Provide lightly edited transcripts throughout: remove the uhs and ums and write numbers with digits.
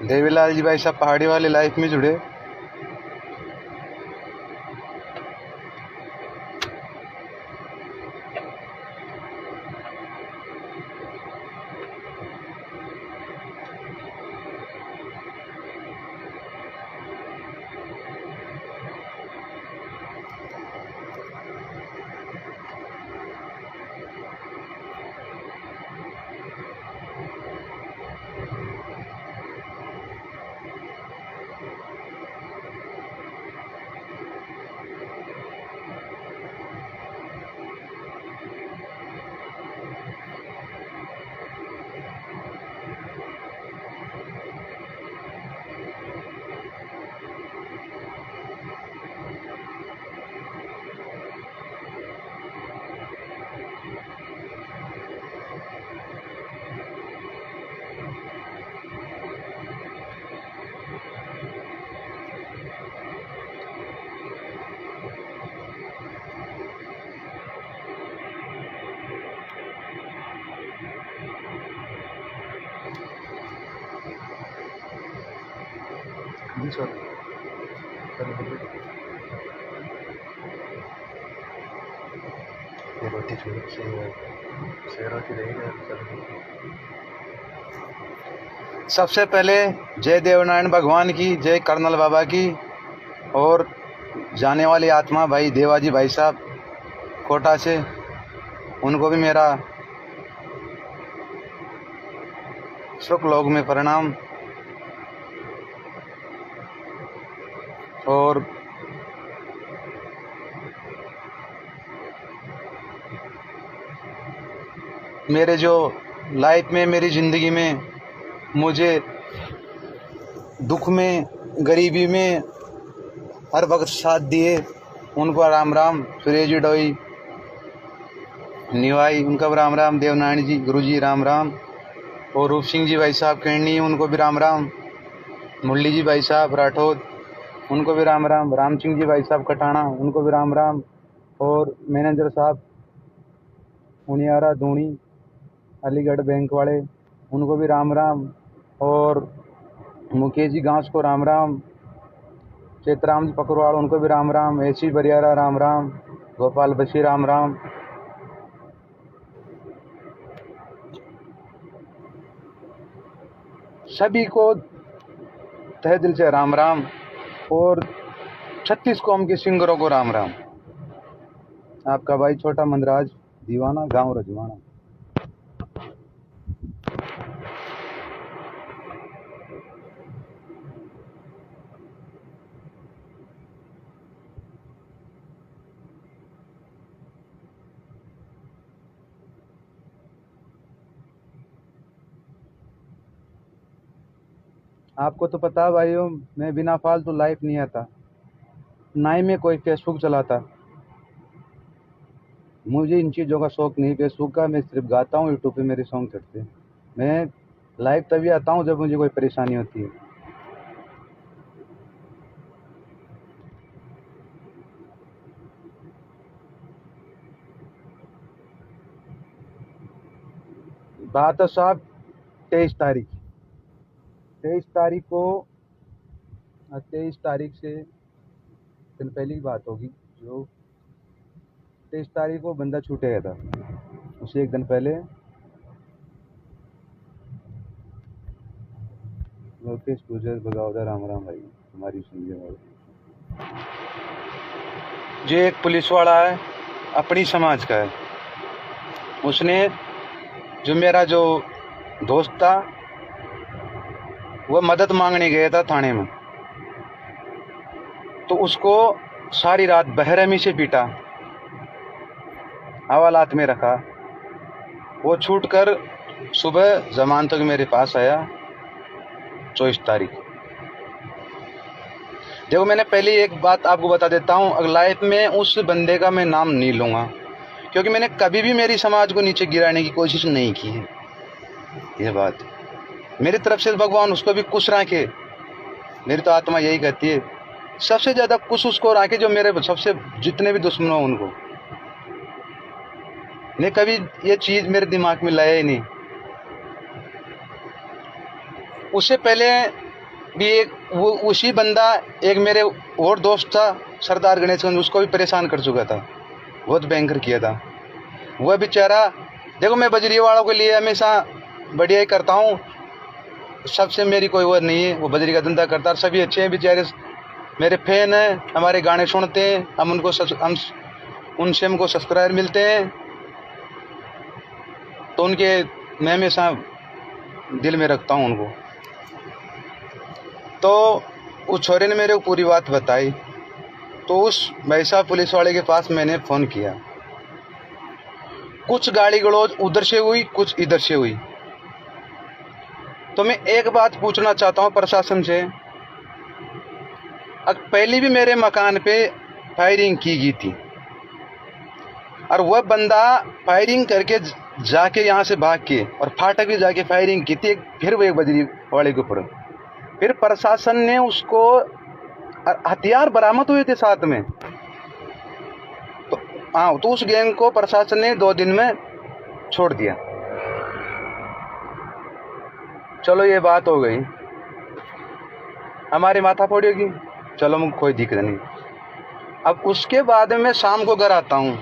देवीलाल जी भाई साहब पहाड़ी वाली लाइफ में जुड़े। सबसे पहले जय देवनारायण भगवान की, जय कर्नल बाबा की, और जाने वाली आत्मा भाई देवाजी भाई साहब कोटा से, उनको भी मेरा सुख लोक में प्रणाम। और मेरे जो लाइफ में, मेरी ज़िंदगी में मुझे दुख में, गरीबी में हर वक्त साथ दिए, उनको राम राम। सुरेश जी डोई निवाई, उनका भी राम राम। देवनारायण जी गुरु जी राम राम। और रूप सिंह जी भाई साहब कैंडी, उनको भी राम राम। मुरली जी भाई साहब राठौद, उनको भी राम राम। राम सिंह जी भाई साहब कटाना, उनको भी राम राम। और मैनेजर साहब उनियारा धूणी अलीगढ़ बैंक वाले, उनको भी राम राम। और मुकेश जी गांस को राम राम। चेतराम जी पकड़वाड़, उनको भी राम राम। ऐसी बरियारा राम राम। गोपाल बशी राम राम। सभी को तहे दिल से राम राम। और 36 कौम के सिंगरों को राम राम। आपका भाई छोटा मंदराज दीवाना, गांव रजवाना। आपको तो पता है भाइयों, मैं बिना फालतू लाइफ नहीं आता, ना ही मैं कोई फेसबुक चलाता। मुझे इन चीज़ों का शौक नहीं फेसबुक का। मैं सिर्फ गाता हूँ, यूट्यूब पे मेरे सॉन्ग चढ़ते हैं। मैं लाइव तभी आता हूँ जब मुझे कोई परेशानी होती है। बात है साहब 23 तारीख, 23 तारीख को, 23 तारीख से दिन पहले की बात होगी। जो 23 तारीख को बंदा छूट गया था, उससे एक दिन पहले लोकेश गुजर बगावदा राम राम भाई हमारी सुनिए भाई। जो एक पुलिस वाला है, अपनी समाज का है, उसने जो मेरा जो दोस्त था वो मदद मांगने गया था थाने में, तो उसको सारी रात बेरहमी से पीटा, हवालात में रखा। वो छूटकर सुबह जमानत के मेरे पास आया 24 तारीख। देखो, मैंने पहले एक बात आपको बता देता हूँ, लाइफ में उस बंदे का मैं नाम नहीं लूँगा, क्योंकि मैंने कभी भी मेरी समाज को नीचे गिराने की कोशिश नहीं की है। ये बात मेरी तरफ से भगवान उसको भी खुश रखे। मेरी तो आत्मा यही कहती है, सबसे ज़्यादा खुश उसको रखे जो मेरे सबसे जितने भी दुश्मन हो उनको। मैं कभी ये चीज़ मेरे दिमाग में लाया ही नहीं। उससे पहले भी एक वो उसी बंदा एक मेरे और दोस्त था सरदार गणेशगंज, उसको भी परेशान कर चुका था, बहुत भयंकर किया था। वह बेचारा, देखो मैं बजरी वालों के लिए हमेशा बढ़िया ही करता हूँ, सबसे मेरी कोई वो नहीं है, वो बजरी का धंधा करता है, सभी अच्छे हैं बेचारे, मेरे फैन हैं, हमारे गाने सुनते हैं, हम उनसे हमको सब्सक्राइबर मिलते हैं, तो उनके मैं हमेशा दिल में रखता हूँ उनको। तो उस छोरे ने मेरे को पूरी बात बताई, तो उस भाई साहब पुलिस वाले के पास मैंने फ़ोन किया। कुछ गाली गलौज उधर से हुई, कुछ इधर से हुई। तो मैं एक बात पूछना चाहता हूँ प्रशासन से, पहले भी मेरे मकान पे फायरिंग की गई थी और वह बंदा फायरिंग करके जाके यहाँ से भाग के और फाटक भी जाके फायरिंग की थी, फिर वो एक बजरी वाले के ऊपर। फिर प्रशासन ने उसको, हथियार बरामद हुए थे साथ में, तो हाँ, तो उस गैंग को प्रशासन ने 2 दिन में छोड़ दिया। चलो ये बात हो गई, हमारी माथा फोड़ी होगी, चलो मुझे कोई दिक्कत नहीं। अब उसके बाद में मैं शाम को घर आता हूँ,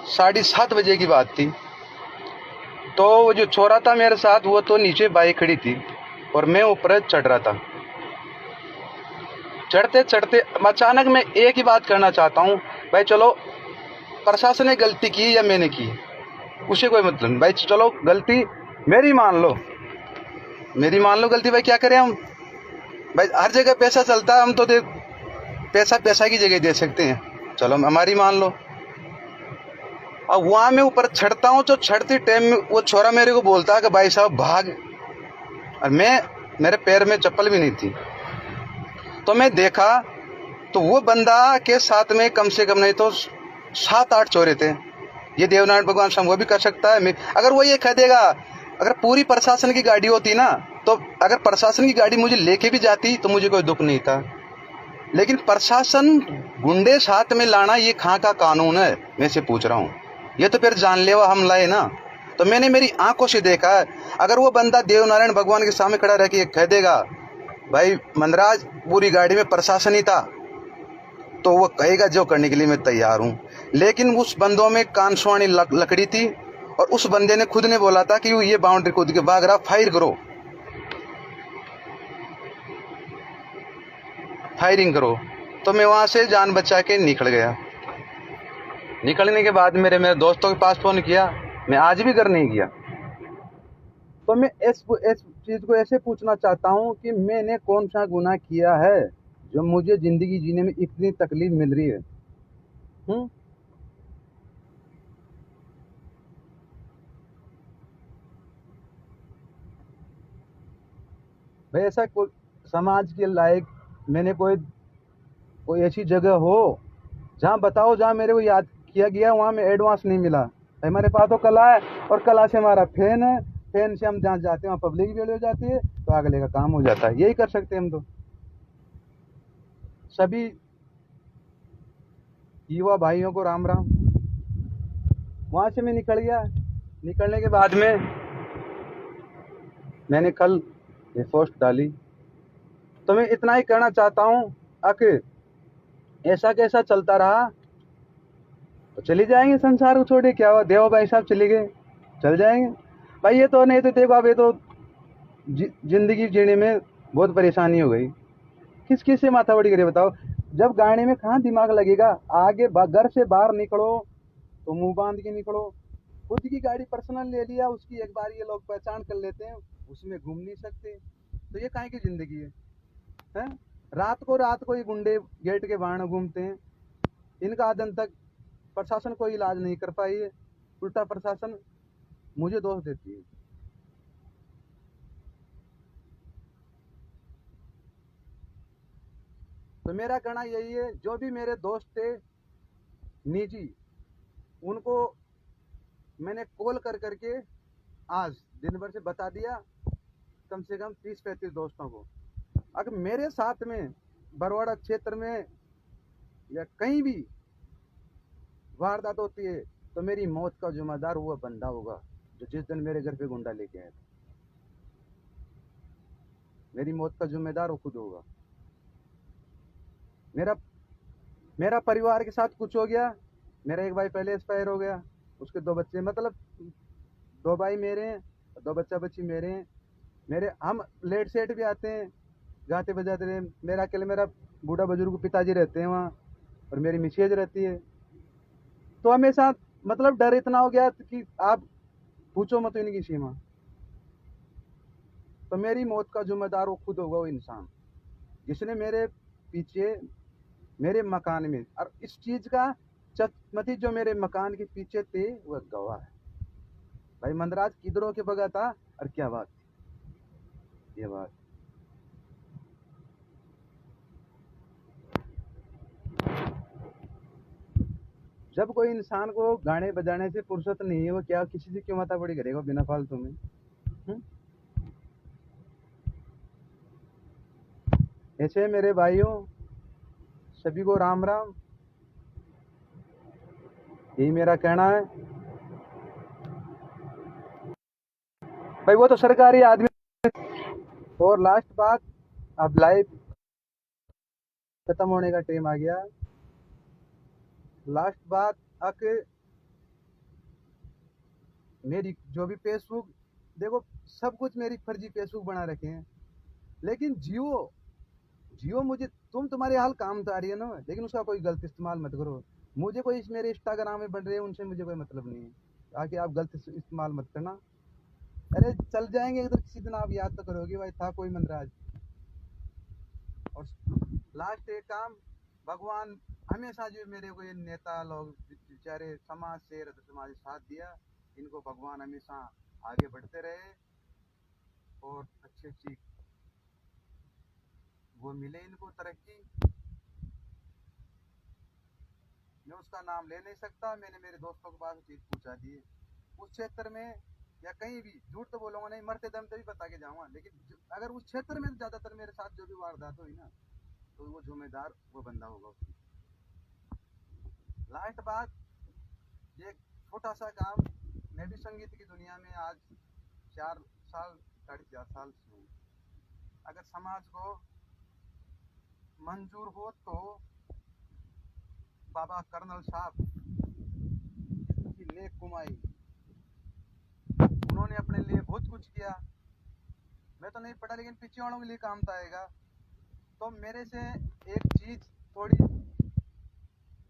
7:30 बजे की बात थी। तो वो जो छोरा था मेरे साथ, वो तो नीचे बाइक खड़ी थी और मैं ऊपर चढ़ रहा था। चढ़ते चढ़ते अचानक मैं एक ही बात करना चाहता हूँ, भाई चलो प्रशासन ने गलती की या मैंने की, उसे कोई मतलब नहीं, भाई चलो गलती मेरी मान लो, मेरी मान लो गलती, भाई क्या करें हम, भाई हर जगह पैसा चलता है, हम तो पैसा पैसा की जगह दे सकते हैं, चलो हमारी मान लो। अब वहाँ मैं ऊपर चढ़ता हूँ, तो चढ़ते टाइम में वो छोरा मेरे को बोलता है कि भाई साहब भाग, और मेरे पैर में चप्पल भी नहीं थी। तो मैं देखा तो वो बंदा के साथ में कम से कम नहीं तो 7-8 चोरे थे। ये देवनारायण भगवान शाम वो भी कर सकता है, अगर वो ये कह देगा, अगर पूरी प्रशासन की गाड़ी होती ना, तो अगर प्रशासन की गाड़ी मुझे लेके भी जाती तो मुझे कोई दुख नहीं था, लेकिन प्रशासन गुंडे साथ में लाना ये कहाँ का कानून है, मैं से पूछ रहा हूँ। ये तो फिर जानलेवा हमला है ना। तो मैंने मेरी आंखों से देखा है, अगर वो बंदा देवनारायण भगवान के सामने खड़ा रह के कह देगा भाई मनराज पूरी गाड़ी में प्रशासन ही था, तो वो कहेगा जो करने के लिए मैं तैयार हूँ। लेकिन उस बंदों में कानसुआनी लकड़ी थी, और उस बंदे ने खुद ने बोला था कि ये बाउंड्री कूद के भाग रहा, फायर करो, फायरिंग करो। तो मैं वहाँ से जान बचा के निकल गया। निकलने के बाद मेरे दोस्तों के पास फ़ोन किया, मैं आज भी घर नहीं गया। तो मैं इस चीज़ को ऐसे पूछना चाहता हूँ कि मैंने कौन सा गुनाह किया है जो मुझे ज़िंदगी जीने में इतनी तकलीफ मिल रही है। भाई ऐसा कोई समाज के लायक मैंने कोई ऐसी जगह हो जहाँ बताओ, जहाँ मेरे को याद किया गया, वहाँ में एडवांस नहीं मिला। हमारे पास तो कला है, और कला से हमारा फैन है, फैन से हम जहाँ जाते हैं वहाँ पब्लिक भी हो जाती है, तो अगले का काम हो जाता है। यही कर सकते हैं हम तो। सभी युवा भाइयों को राम राम। वहाँ से मैं निकल गया। निकलने के बाद में मैंने कल ये पोस्ट डाली। तो मैं इतना ही कहना चाहता हूँ, आखिर ऐसा कैसा चलता रहा तो चली जाएंगे, संसार को छोड़े क्या हुआ, देव भाई साहब चले गए, चल जाएंगे भाई। ये तो नहीं तो देखो, अब ये तो जिंदगी जीने में बहुत परेशानी हो गई। किस किस से माथा बड़ी करे बताओ। जब गाड़ी में कहाँ दिमाग लगेगा, आगे घर से बाहर निकलो तो मुंह बांध के निकलो। खुद की गाड़ी पर्सनल ले लिया, उसकी एक बार ये लोग पहचान कर लेते हैं, उसमें घूम नहीं सकते, तो ये काहे की जिंदगी है? रात को ये गुंडे गेट के बाहर घूमते हैं, इनका आज तक प्रशासन कोई इलाज नहीं कर पाई है, उल्टा प्रशासन मुझे दोष देती है। तो मेरा कहना यही है, जो भी मेरे दोस्त थे निजी, उनको मैंने कॉल कर करके आज दिन भर से बता दिया, कम से कम 30-35 दोस्तों को। अगर मेरे साथ में बरवाड़ा क्षेत्र में या कहीं भी वारदात होती है, तो मेरी मौत का जिम्मेदार वो बंदा होगा जो जिस दिन मेरे घर पे गुंडा लेके आया था। मेरी मौत का जिम्मेदार वो खुद होगा। मेरा मेरा परिवार के साथ कुछ हो गया, मेरा एक भाई पहले एक्सपायर हो गया, उसके 2 बच्चे, मतलब 2 भाई मेरे हैं, 2 बच्चा बच्ची मेरे हैं। मेरे हम लेट सेट भी आते हैं, गाते बजाते रहे। मेरा अकेले मेरा बूढ़ा बुजुर्ग पिताजी रहते हैं वहाँ, और मेरी मिसेज रहती है। तो हमेशा मतलब डर इतना हो गया कि आप पूछो मत इनकी सीमा। तो मेरी मौत का जिम्मेदार वो खुद होगा, वो इंसान जिसने मेरे पीछे मेरे मकान में, और इस चीज का चटमती जो मेरे मकान के पीछे थे वह गवाह है। भाई मंदराज किधरों के बगा था, और क्या बात थी ये बात। जब कोई इंसान को गाने बजाने से फुर्सत नहीं है, वो क्या किसी से क्यों माताबड़ी करेगा बिना फालतू में। हम्म? ऐसे मेरे भाइयों, सभी को राम राम, यही मेरा कहना है। भाई वो तो सरकारी आदमी। और लास्ट बात, अब लाइव खत्म होने का टाइम आ गया। लास्ट बात, आके मेरी जो भी फेसबुक, देखो सब कुछ मेरी फर्जी फेसबुक बना रखे हैं, लेकिन जियो जियो मुझे, तुम्हारे हाल काम तो आ रही है ना, लेकिन उसका कोई गलत इस्तेमाल मत करो। मुझे कोई मेरे इंस्टाग्राम में बन रहे हैं, उनसे मुझे कोई मतलब नहीं है। आके आप गलत इस्तेमाल मत करना। अरे चल जाएंगे अगर किसी दिन, आप याद तो करोगे भाई था कोई मंदराज। और लास्ट एक काम, भगवान हमेशा जो मेरे को ये नेता लोग बेचारे समाज से समाज साथ दिया, इनको भगवान हमेशा आगे बढ़ते रहे, और अच्छी अच्छी वो मिले इनको तरक्की। मैं उसका नाम ले नहीं सकता, मैंने मेरे दोस्तों के पास चीज पूछा दी। उस क्षेत्र में या कहीं भी झूठ तो बोलूंगा नहीं, मरते दम तभी बता के जाऊंगा, लेकिन अगर उस क्षेत्र में ज्यादातर मेरे साथ जो भी वारदात हुई ना, तो वो जिम्मेदार वो बंदा होगा उसकी। लास्ट बात, ये छोटा सा काम, मैं भी संगीत की दुनिया में आज 4 साल, 4.5 साल से हूँ। अगर समाज को मंजूर हो तो बाबा कर्नल साहब की नेक कुमाई, उन्होंने अपने लिए बहुत कुछ किया। मैं तो नहीं पढ़ा, लेकिन पीछे वालों के लिए काम तो आएगा। तो मेरे से एक चीज थोड़ी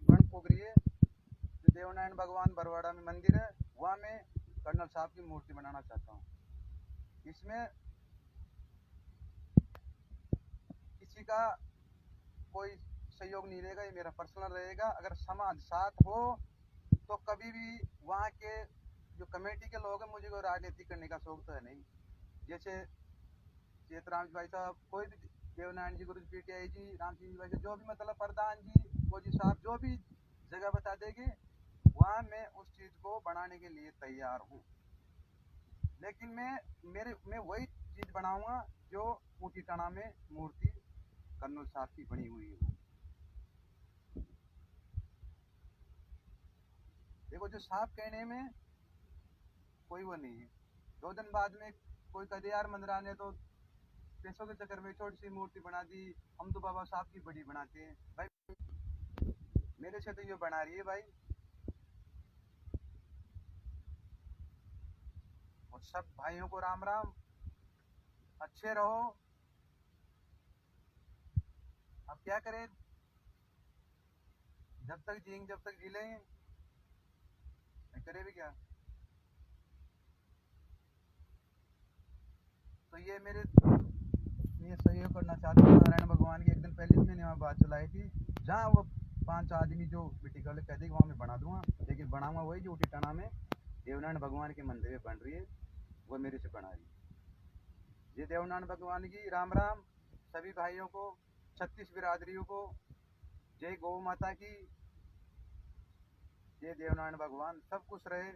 बन फूक रही है, जो देवनारायण भगवान बरवाड़ा में मंदिर है, वहाँ मैं कर्नल साहब की मूर्ति बनाना चाहता हूँ। इसमें किसी का कोई सहयोग नहीं रहेगा, ये मेरा पर्सनल रहेगा। अगर समाज साथ हो तो कभी भी वहाँ के जो कमेटी के लोग हैं, मुझे कोई राजनीति करने का शौक तो है नहीं। जैसे चेतराम भाई साहब, कोई भी, देवनारायण जी, गुरु पीटीआई जी, राम सिंह जी भाई, जो भी मतलब प्रधान जी, फौजी साहब, जो भी जगह बता देंगे, वहाँ मैं उस चीज को बनाने के लिए तैयार हूँ। लेकिन मैं वही चीज बनाऊंगा जो ऊटी टना में मूर्ति कर्नल साहब की बनी हुई है। देखो जो साहब कहने में कोई वो नहीं है। 2 दिन बाद में कोई कदे यार मंदिरा ने तो पैसों के चक्कर में छोटी सी मूर्ति बना दी, हम तो बाबा साहब की बड़ी बनाते हैं। भाई मेरे से तो ये बना रही है भाई। और सब भाइयों को राम राम, अच्छे रहो। अब क्या करें, जब तक जिएंगे जब तक जी लेंगे, करे भी क्या। तो ये ये सहयोग करना चाहते हैं नारायण भगवान की। एक दिन पहले भी मैंने वहाँ बात चलाई थी, जहाँ वो 5 आदमी जो मिट्टी का कह देगी वहाँ मैं बना दूंगा, लेकिन बनाऊंगा वही जो उठी टाना में देवनारायण भगवान के मंदिर में बन रही है, वो मेरे से बना रही है। ये देवनारायण भगवान की राम राम, सभी भाइयों को, 36 बिरादरियों को जय गौ माता की, जय देवनारायण भगवान, सब कुछ रहे।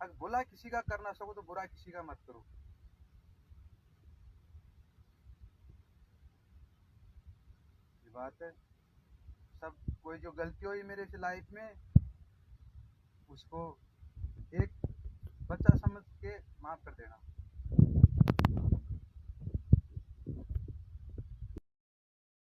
अगर बुरा किसी का करना सको तो बुरा किसी का मत करो, ये बात है। सब कोई जो गलती हुई मेरे से लाइफ में, उसको एक बच्चा समझ के माफ कर देना।